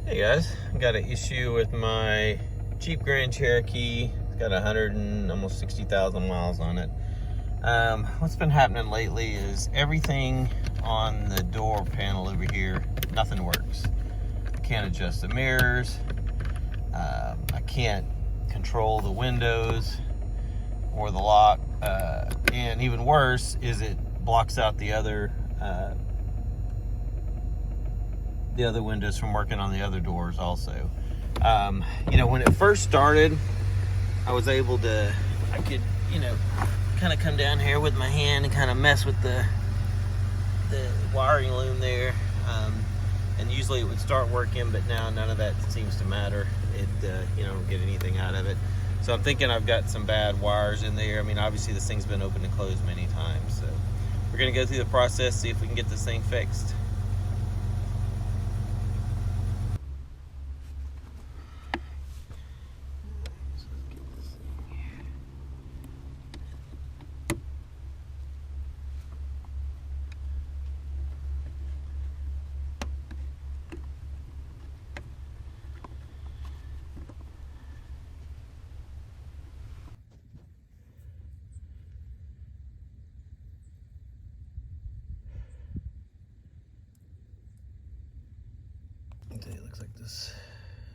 Hey guys, I got an issue with my Jeep Grand Cherokee. It's got 100 and almost 60,000 miles on it. What's been happening lately is everything on the door panel over here, nothing works. I can't adjust the mirrors. I can't control the windows or the lock. And even worse is it blocks out the other windows from working on the other doors also. When it first started, I could, kind of come down here with my hand and kind of mess with the wiring loom there. And usually it would start working, but now none of that seems to matter. I don't get anything out of it. So I'm thinking I've got some bad wires in there. I mean, obviously this thing's been opened and closed many times. So we're gonna go through the process, see if we can get this thing fixed. It looks like this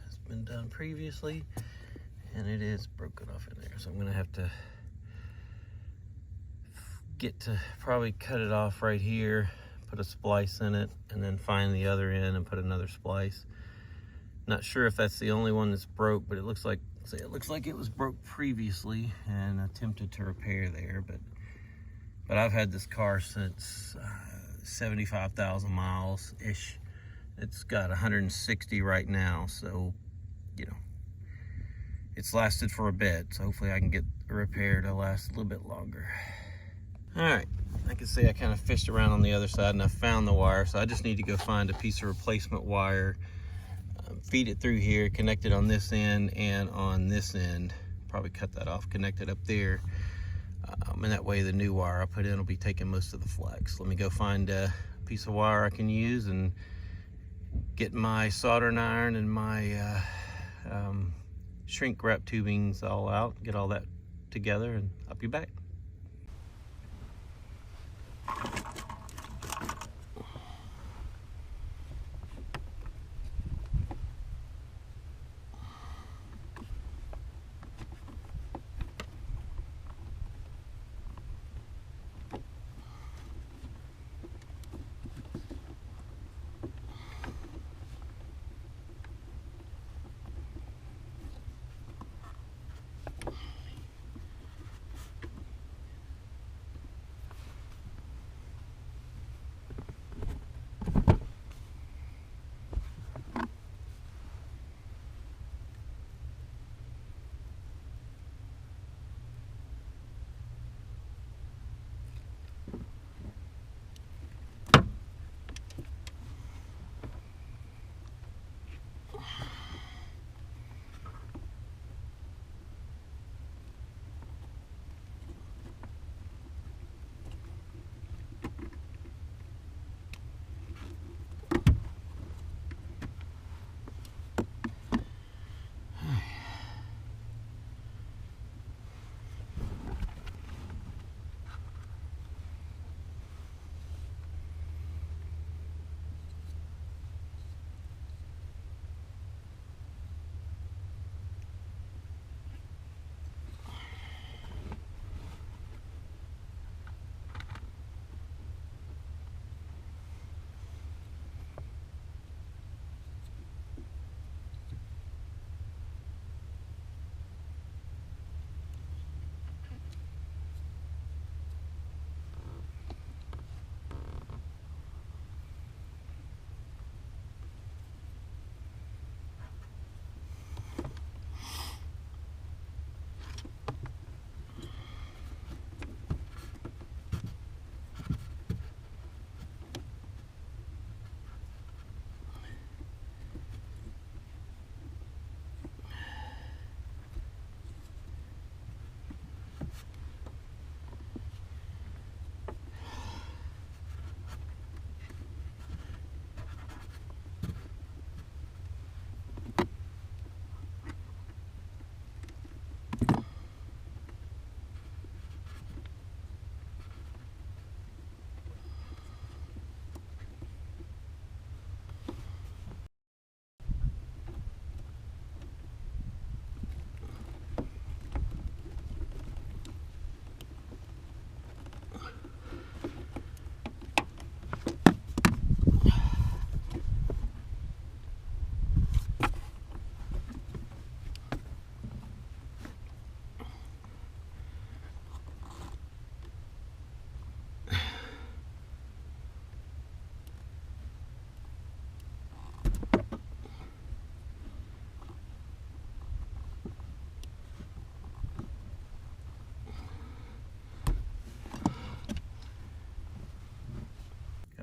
has been done previously and it is broken off in there, so I'm gonna have to probably cut it off right here, put a splice in it, and then find the other end and put another splice. Not sure if that's the only one that's broke, but it looks like it was broke previously and attempted to repair there, but I've had this car since 75,000 miles ish. It's got 160 right now, so it's lasted for a bit, so hopefully I can get the repair to last a little bit longer. All right, I can see I kind of fished around on the other side and I found the wire, so I just need to go find a piece of replacement wire, feed it through here, connect it on this end and on this end, probably cut that off, connect it up there, and that way the new wire I put in will be taking most of the flex. Let me go find a piece of wire I can use and get my soldering iron and my shrink wrap tubings all out, get all that together, and I'll be back.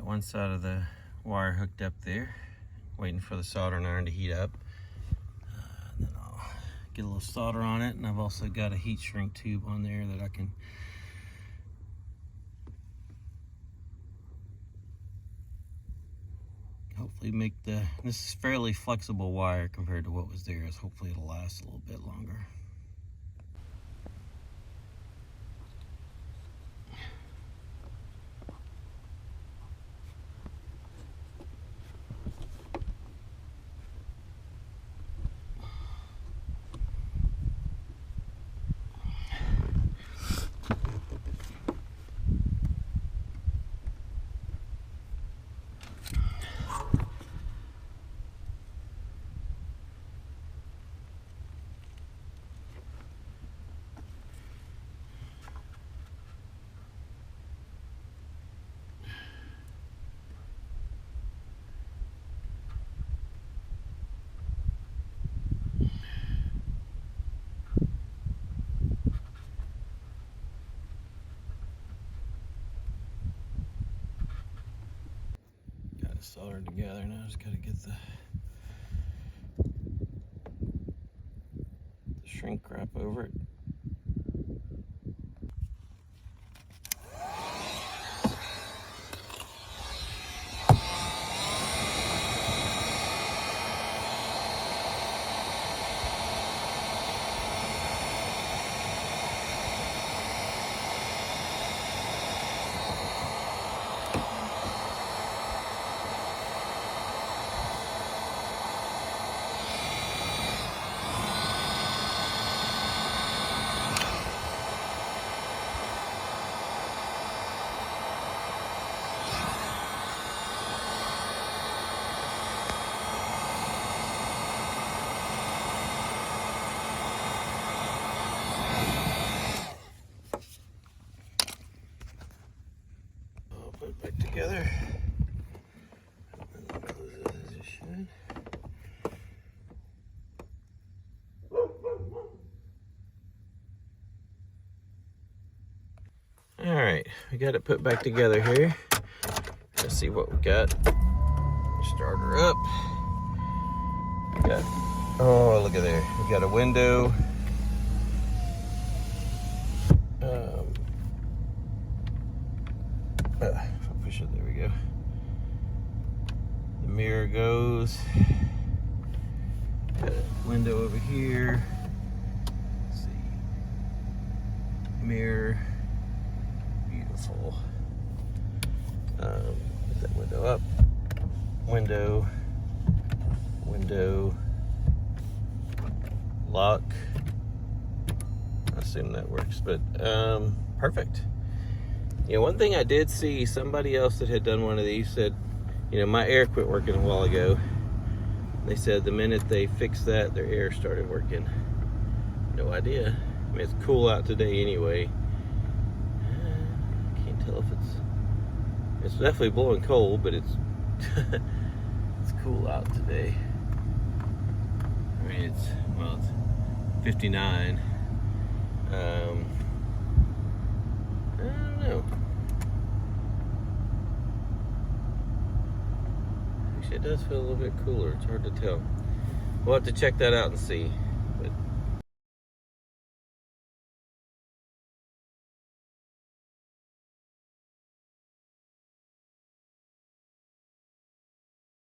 one side of the wire hooked up there, waiting for the soldering iron to heat up. Then I'll get a little solder on it, and I've also got a heat shrink tube on there that I can hopefully make this is fairly flexible wire compared to what was there, so hopefully it'll last a little bit longer. Soldered together now. Just got to get the shrink wrap over it. Put it back together. And then close it as it should. All right, we got it put back together here. Let's see what we got. Start her up. We got, oh, look at there. We got a window. If I push it, there we go. The mirror goes. Got a window over here. Let's see. Mirror. Beautiful. Put that window up. Window. Window. Lock. I assume that works, but perfect. You know, one thing I did see, somebody else that had done one of these said, you know, my air quit working a while ago. They said the minute they fixed that, their air started working. No idea. I mean, it's cool out today anyway. Can't tell if it's definitely blowing cold, but it's it's cool out today. I mean, it's 59. I don't know. Actually, it does feel a little bit cooler. It's hard to tell. We'll have to check that out and see.